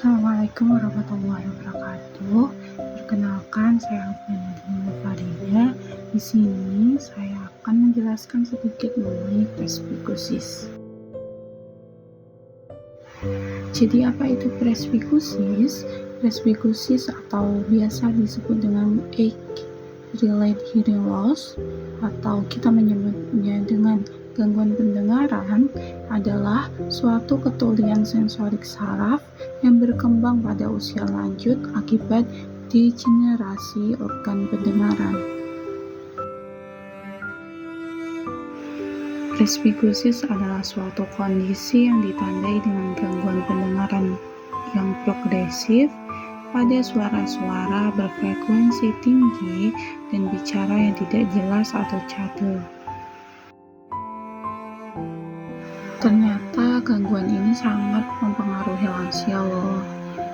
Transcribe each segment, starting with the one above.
Assalamualaikum warahmatullahi wabarakatuh. Perkenalkan, saya Alfiana Farida. Di sini saya akan menjelaskan sedikit mengenai presbikusis. Jadi apa itu presbikusis? Presbikusis atau biasa disebut dengan age-related hearing loss atau kita menyebutnya dengan gangguan pendengaran adalah suatu ketulian sensorik saraf yang berkembang pada usia lanjut akibat degenerasi organ pendengaran. Presbikusis adalah suatu kondisi yang ditandai dengan gangguan pendengaran yang progresif pada suara-suara berfrekuensi tinggi dan bicara yang tidak jelas atau cadel. Ternyata gangguan ini sangat mempengaruhi lansia loh,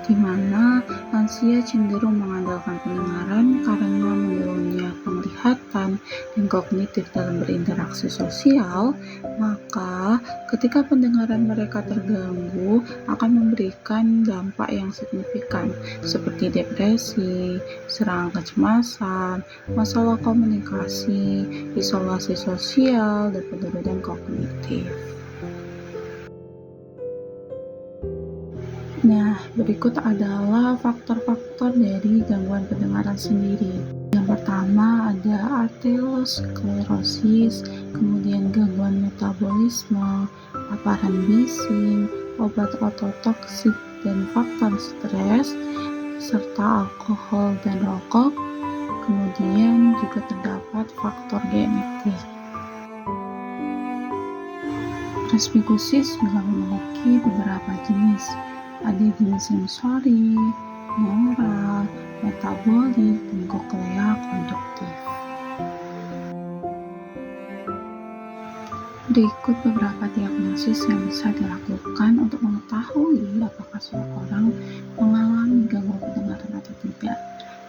di mana lansia cenderung mengandalkan pendengaran karena menurunnya penglihatan dan kognitif dalam berinteraksi sosial. Maka ketika pendengaran mereka terganggu akan memberikan dampak yang signifikan seperti depresi, serangan kecemasan, masalah komunikasi, isolasi sosial, dan penurunan kognitif. Nah, berikut adalah faktor-faktor dari gangguan pendengaran sendiri. Yang pertama ada arteriosklerosis, kemudian gangguan metabolisme, paparan bising, obat ototoksik dan faktor stres, serta alkohol dan rokok. Kemudian juga terdapat faktor genetik. Presbikusis juga memiliki beberapa jenis. Ada jenis sensori, neural, metabolik, dan koklea konduktif. Berikut beberapa diagnosis yang bisa dilakukan untuk mengetahui apakah seseorang mengalami gangguan pendengaran atau tidak.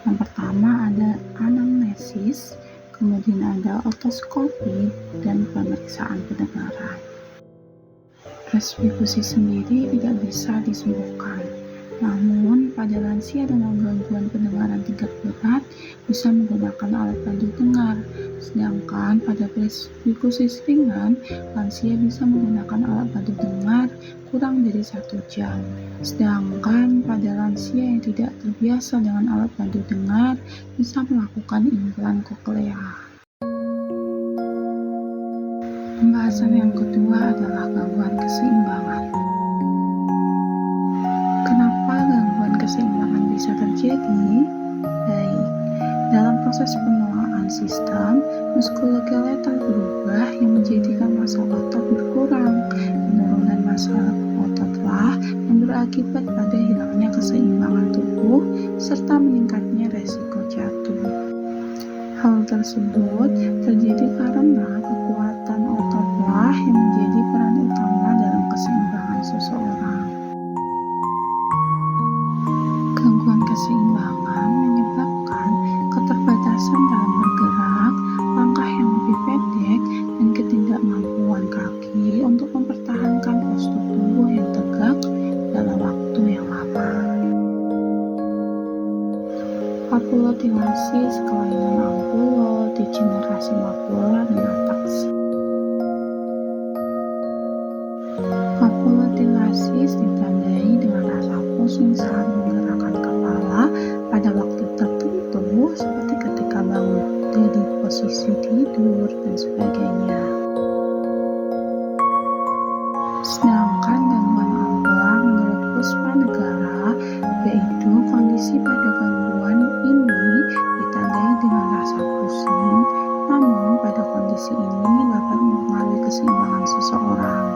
Yang pertama ada anamnesis, kemudian ada otoskopi, dan pemeriksaan pendengaran. Presbikusis sendiri tidak bisa disembuhkan, namun pada lansia dengan gangguan pendengaran tingkat berat bisa menggunakan alat bantu dengar, sedangkan pada presbikusis ringan, lansia bisa menggunakan alat bantu dengar kurang dari 1 jam, sedangkan pada lansia yang tidak terbiasa dengan alat bantu dengar bisa melakukan implan koklea. Pembahasan yang kedua adalah gangguan keseimbangan. Kenapa gangguan keseimbangan bisa terjadi? Baik, dalam proses penuaan sistem, muskuloskeletal berubah yang menjadikan massa otot berkurang. Penurunan massa ototlah yang berakibat pada hilangnya keseimbangan tubuh serta meningkatnya resiko jatuh. Hal tersebut terjadi karena kekuatan ototlah yang menjadi peran utama dalam keseimbangan seseorang. Gangguan keseimbangan menyebabkan keterbatasan dalam bergerak, langkah yang lebih pendek, dan ketidakmampuan kaki untuk mempertahankan postur tubuh yang tegak dalam waktu yang lama. Papulotilasi, kelainan ampulo, degenerasi makula, dan ataksi. Papulotilasi ditandai dengan rasa pusing saat menggerakkan kepala pada waktu tertentu seperti ketika bangun dari posisi tidur dan sebagainya. Sedangkan gangguan ampula menurut Puspa Negara yaitu kondisi pada gangguan ini ditandai dengan rasa pusing, namun pada kondisi ini dapat mempengaruhi keseimbangan seseorang.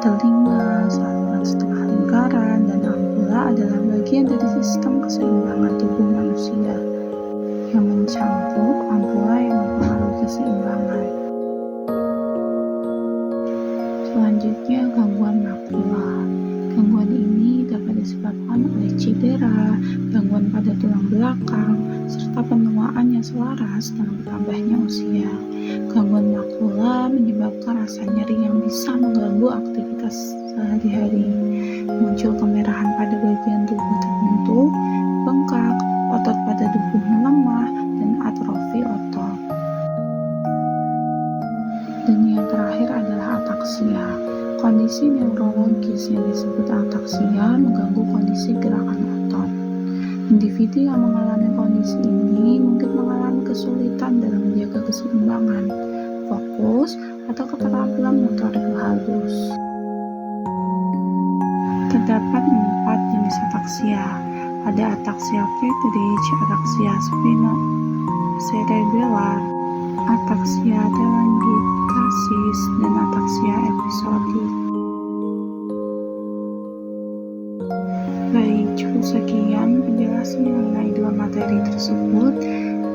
Telinga, saluran setengah lingkaran, dan ampula adalah bagian dari sistem keseimbangan tubuh manusia yang mencakup ampula yang mempengaruhi keseimbangan. Selanjutnya, gangguan makula. Gangguan ini dapat disebabkan oleh cedera, gangguan pada tulang belakang, serta penuaan yang selaras dengan bertambahnya usia. Gangguan makula menyebabkan rasa nyeri yang bisa mengganggu aktivitas sehari-hari. Muncul kemerahan pada bagian tubuh ataksia mengganggu kondisi gerakan otot. Individu yang mengalami kondisi ini mungkin mengalami kesulitan dalam menjaga keseimbangan, fokus, atau keterampilan motorik halus. Terdapat 4 jenis ataksia. Ada ataksia Friedreich, ataksia spinocerebellar, ataksia telangiectasis, dan ataksia episodik. Baik, cukup sekian penjelasan mengenai 2 materi tersebut.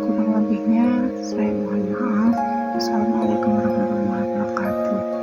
Kurang lebihnya saya mohon maaf. Wassalamualaikum warahmatullahi wabarakatuh.